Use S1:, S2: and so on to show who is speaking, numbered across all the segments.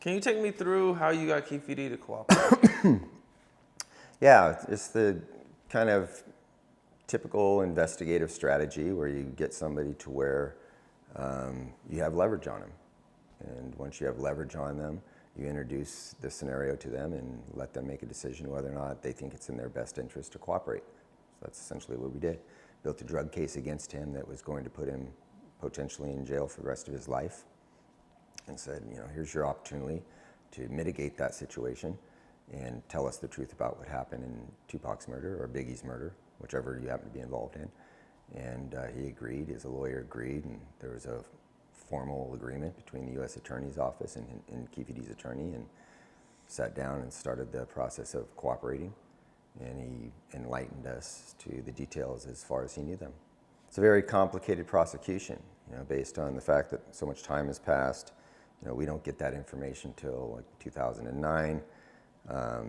S1: Can you take me through how you got Keefe to cooperate?
S2: Yeah, it's the kind of typical investigative strategy where you get somebody to where you have leverage on them. And once you have leverage on them, you introduce the scenario to them and let them make a decision whether or not they think it's in their best interest to cooperate. So that's essentially what we did. Built a drug case against him that was going to put him potentially in jail for the rest of his life, and said, here's your opportunity to mitigate that situation and tell us the truth about what happened in Tupac's murder or Biggie's murder, whichever you happen to be involved in. And he agreed, his lawyer agreed, and there was a formal agreement between the U.S. Attorney's Office and Keefe's attorney, and sat down and started the process of cooperating. And he enlightened us to the details as far as he knew them. It's a very complicated prosecution, based on the fact that so much time has passed. We don't get that information till like 2009. A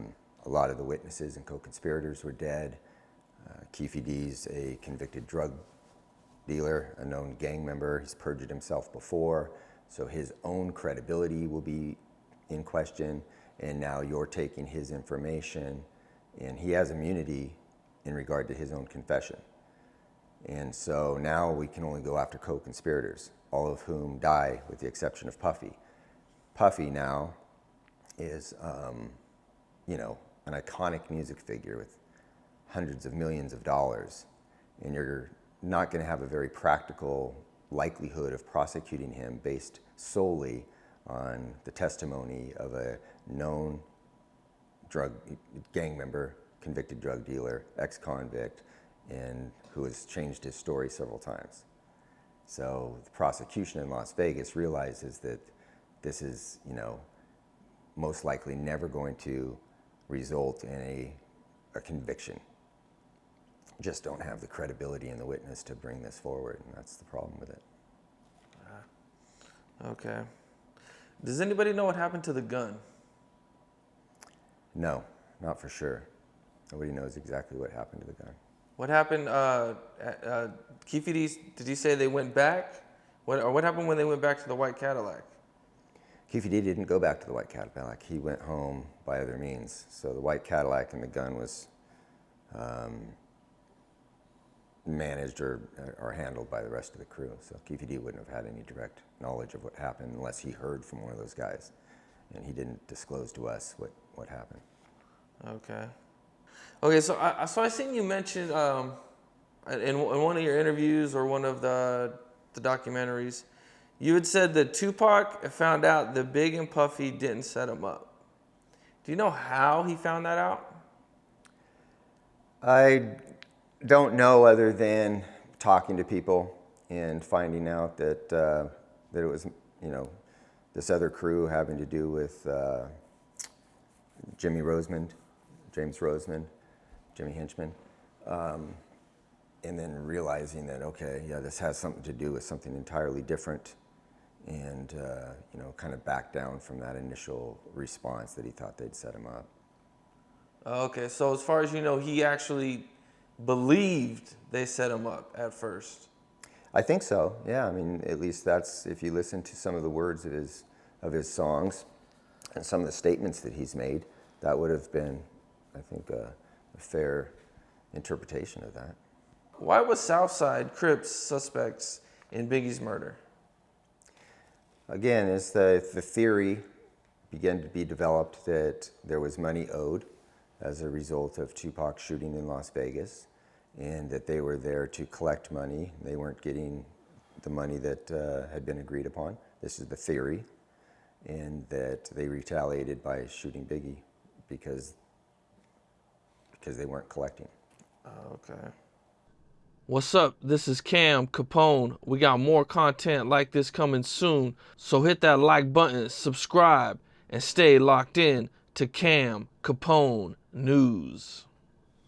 S2: lot of the witnesses and co-conspirators were dead. Keefe D's a convicted drug dealer, a known gang member. He's perjured himself before, so his own credibility will be in question. And now you're taking his information, and he has immunity in regard to his own confession. And so now we can only go after co-conspirators, all of whom die with the exception of Puffy. Puffy now is, an iconic music figure with hundreds of millions of dollars, and you're not going to have a very practical likelihood of prosecuting him based solely on the testimony of a known gang member, convicted drug dealer, ex-convict, and who has changed his story several times. So the prosecution in Las Vegas realizes that this is, most likely never going to result in a conviction. Just don't have the credibility in the witness to bring this forward, and that's the problem with it.
S1: Okay. Does anybody know what happened to the gun?
S2: No, not for sure. Nobody knows exactly what happened to the gun.
S1: What happened, Keefe, did you say they went back? What happened when they went back to the white Cadillac?
S2: Keefe didn't go back to the white Cadillac. He went home by other means. So the white Cadillac and the gun was managed or handled by the rest of the crew. So Keefe wouldn't have had any direct knowledge of what happened unless he heard from one of those guys. And he didn't disclose to us what happened.
S1: Okay, so I seen you mention in one of your interviews or one of the documentaries, you had said that Tupac found out that Big and Puffy didn't set him up. Do you know how he found that out?
S2: I don't know, other than talking to people and finding out that it was, this other crew having to do with James Rosemond, Jimmy Henchman, and then realizing that, okay, yeah, this has something to do with something entirely different, and kind of back down from that initial response that he thought they'd set him up.
S1: Okay, so as far as you know, he actually believed they set him up at first.
S2: I think so, yeah. I mean, at least that's, if you listen to some of the words of his songs and some of the statements that he's made, that would have been, I think, a fair interpretation of that.
S1: Why was Southside, Crips suspects in Biggie's murder?
S2: Again, as the theory began to be developed that there was money owed as a result of Tupac shooting in Las Vegas, and that they were there to collect money. They weren't getting the money that had been agreed upon. This is the theory. And that they retaliated by shooting Biggie because they weren't collecting.
S1: Okay. What's up? This is Capone. We got more content like this coming soon, so hit that like button, subscribe, and stay locked in to Capone News.